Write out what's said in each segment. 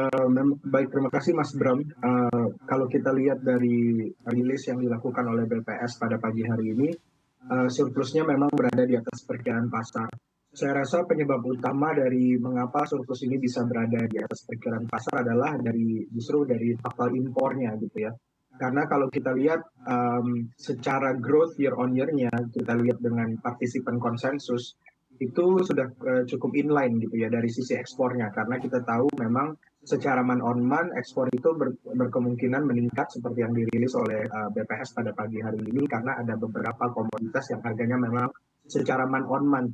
Baik, terima kasih Mas Bram. Kalau kita lihat dari rilis yang dilakukan oleh BPS pada pagi hari ini, surplusnya memang berada di atas perkiraan pasar. Saya rasa penyebab utama dari mengapa surplus ini bisa berada di atas perkiraan pasar adalah justru dari faktor impornya gitu ya. Karena kalau kita lihat secara growth year on year-nya, kita lihat dengan partisipan konsensus, itu sudah cukup inline gitu ya dari sisi ekspornya. Karena kita tahu memang secara man on man ekspor itu berkemungkinan meningkat seperti yang dirilis oleh BPS pada pagi hari ini karena ada beberapa komoditas yang harganya memang secara man on man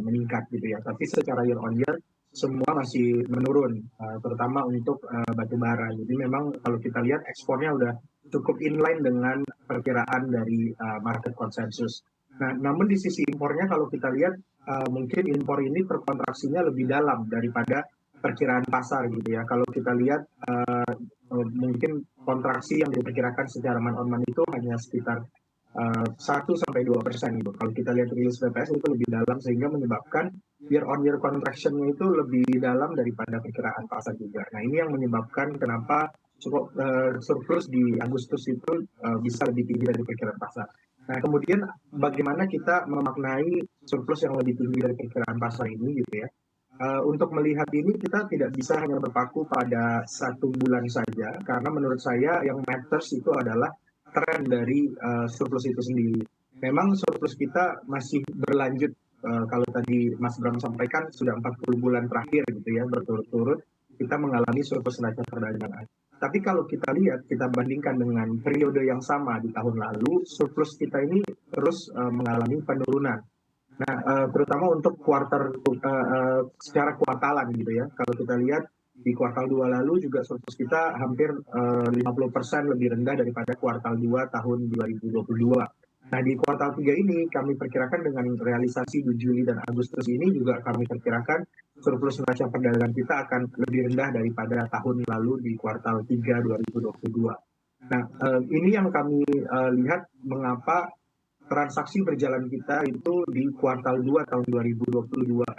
meningkat gitu ya. Tapi secara year on year semua masih menurun, terutama untuk batu bara. Jadi memang kalau kita lihat ekspornya udah cukup inline dengan perkiraan dari market konsensus. Nah, namun di sisi impornya kalau kita lihat mungkin impor ini terkontraksinya lebih dalam daripada perkiraan pasar gitu ya. Kalau kita lihat mungkin kontraksi yang diperkirakan secara man on man itu hanya sekitar 1-2% gitu. Kalau kita lihat rilis BPS itu lebih dalam sehingga menyebabkan year on year contraction-nya itu lebih dalam daripada perkiraan pasar juga. Nah, ini yang menyebabkan kenapa cukup surplus di Agustus itu bisa lebih tinggi dari perkiraan pasar. Nah, kemudian bagaimana kita memaknai surplus yang lebih tinggi dari perkiraan pasar ini gitu ya. Untuk melihat ini kita tidak bisa hanya berpaku pada 1 bulan saja karena menurut saya yang matters itu adalah tren dari surplus itu sendiri. Memang surplus kita masih berlanjut kalau tadi Mas Bram sampaikan sudah 40 bulan terakhir gitu ya berturut-turut kita mengalami surplus neraca perdagangan. Tapi kalau kita lihat, kita bandingkan dengan periode yang sama di tahun lalu, surplus kita ini terus mengalami penurunan. Nah, terutama untuk secara kuartalan gitu ya. Kalau kita lihat di kuartal 2 lalu juga surplus kita hampir 50% lebih rendah daripada kuartal 2 tahun 2022. Nah, di kuartal 3 ini kami perkirakan dengan realisasi di Juli dan Agustus ini juga kami perkirakan surplus neraca perdagangan kita akan lebih rendah daripada tahun lalu di kuartal 3 2022. Nah, ini yang kami lihat mengapa transaksi berjalan kita itu di kuartal 2 tahun 2023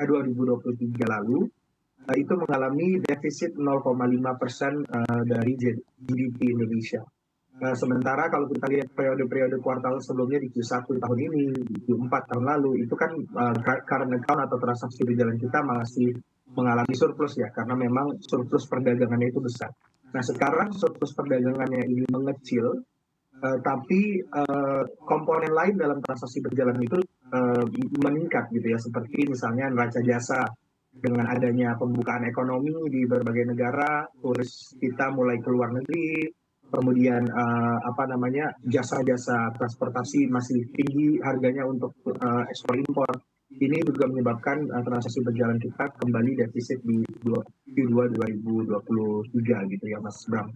lalu itu mengalami defisit 0,5% dari GDP Indonesia. Sementara kalau kita lihat periode-periode kuartal sebelumnya di Q1 tahun ini, di Q4 tahun lalu, itu kan current account atau transaksi berjalan kita masih mengalami surplus ya, karena memang surplus perdagangannya itu besar. Nah, sekarang surplus perdagangannya ini mengecil, tapi komponen lain dalam transaksi berjalan itu meningkat gitu ya, seperti misalnya neraca jasa dengan adanya pembukaan ekonomi di berbagai negara, turis kita mulai keluar negeri, kemudian jasa-jasa transportasi masih tinggi harganya untuk ekspor impor. Ini juga menyebabkan transaksi berjalan kita kembali defisit di Q2 2023 gitu ya Mas Bram.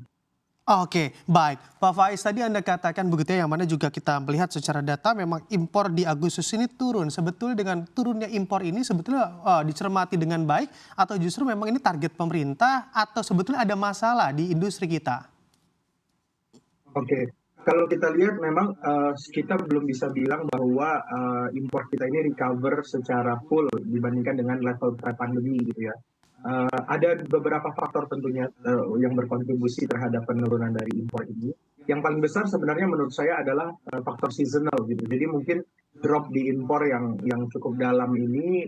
Oke, baik. Pak Faiz, tadi Anda katakan begitu ya, yang mana juga kita melihat secara data memang impor di Agustus ini turun. Sebetulnya dengan turunnya impor ini sebetulnya dicermati dengan baik atau justru memang ini target pemerintah atau sebetulnya ada masalah di industri kita? Oke, kalau kita lihat memang kita belum bisa bilang bahwa impor kita ini recover secara full dibandingkan dengan level pre-pandemi gitu ya. Ada beberapa faktor tentunya yang berkontribusi terhadap penurunan dari impor ini. Yang paling besar sebenarnya menurut saya adalah faktor seasonal gitu. Jadi mungkin drop di impor yang cukup dalam ini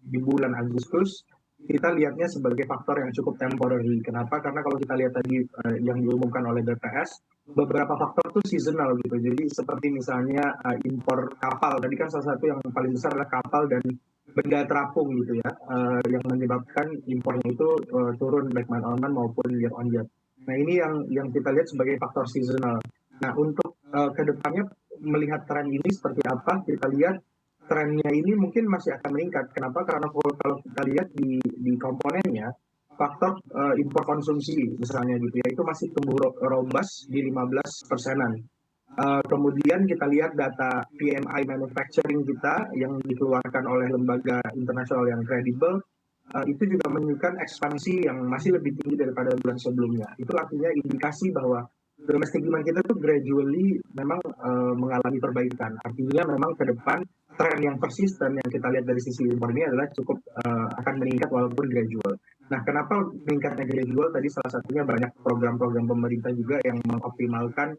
di bulan Agustus kita lihatnya sebagai faktor yang cukup temporary. Kenapa? Karena kalau kita lihat tadi yang diumumkan oleh BPS, beberapa faktor itu seasonal gitu. Jadi seperti misalnya impor kapal. Tadi kan salah satu yang paling besar adalah kapal dan benda terapung gitu ya, yang menyebabkan impornya itu turun baik man on man maupun year on year. Nah, ini yang kita lihat sebagai faktor seasonal. Nah, untuk kedepannya melihat tren ini seperti apa, kita lihat trennya ini mungkin masih akan meningkat. Kenapa? Karena kalau kita lihat di komponennya, faktor impor konsumsi misalnya gitu ya, itu masih tumbuh robust di 15%-an. Kemudian kita lihat data PMI manufacturing kita yang dikeluarkan oleh lembaga internasional yang kredibel, itu juga menunjukkan ekspansi yang masih lebih tinggi daripada bulan sebelumnya. Itu artinya indikasi bahwa domestic demand kita tuh gradually memang mengalami perbaikan. Artinya memang ke depan tren yang persisten yang kita lihat dari sisi impor ini adalah cukup akan meningkat walaupun gradual. Nah, kenapa meningkatnya gradual tadi salah satunya banyak program-program pemerintah juga yang mengoptimalkan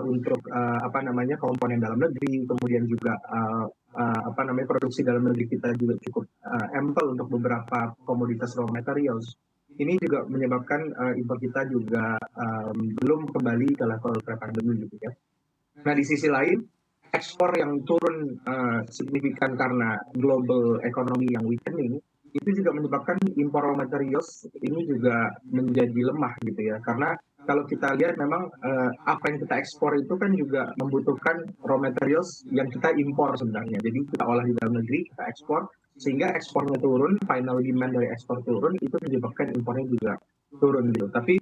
untuk apa namanya komponen dalam negeri, kemudian juga apa namanya produksi dalam negeri kita juga cukup ample untuk beberapa komoditas raw materials. Ini juga menyebabkan impor kita juga belum kembali ke level pre-pandemi gitu ya. Nah, di sisi lain, ekspor yang turun signifikan karena global economy yang weakening, itu juga menyebabkan impor raw materials ini juga menjadi lemah gitu ya. Karena kalau kita lihat memang apa yang kita ekspor itu kan juga membutuhkan raw materials yang kita impor sebenarnya. Jadi kita olah di dalam negeri, kita ekspor, sehingga ekspornya turun, final demand dari ekspor turun, itu menyebabkan impornya juga turun gitu. Tapi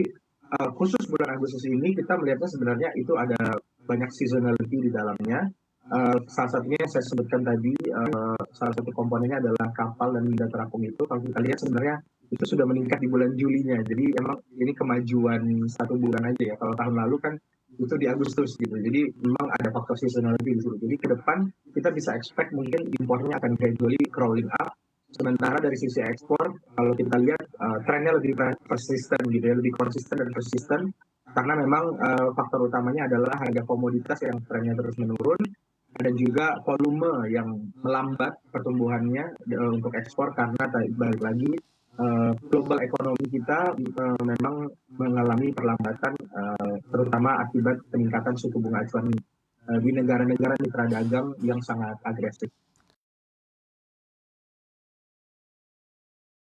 khusus bulan Agustus ini kita melihatnya sebenarnya itu ada banyak seasonality di dalamnya. Salah satunya yang saya sebutkan tadi, salah satu komponennya adalah kapal dan minyak terapung itu. Kalau kita lihat sebenarnya itu sudah meningkat di bulan Julinya. Jadi emang ini kemajuan 1 bulan aja ya. Kalau tahun lalu kan itu di Agustus gitu. Jadi memang ada faktor seasonality di situ. Jadi ke depan kita bisa expect mungkin impornya akan gradually crawling up. Sementara dari sisi ekspor, kalau kita lihat trennya lebih persisten gitu ya, lebih konsisten dan persisten karena memang faktor utamanya adalah harga komoditas yang trennya terus menurun dan juga volume yang melambat pertumbuhannya untuk ekspor karena balik lagi global ekonomi kita memang mengalami perlambatan terutama akibat peningkatan suku bunga acuan di negara-negara mitra dagang yang sangat agresif.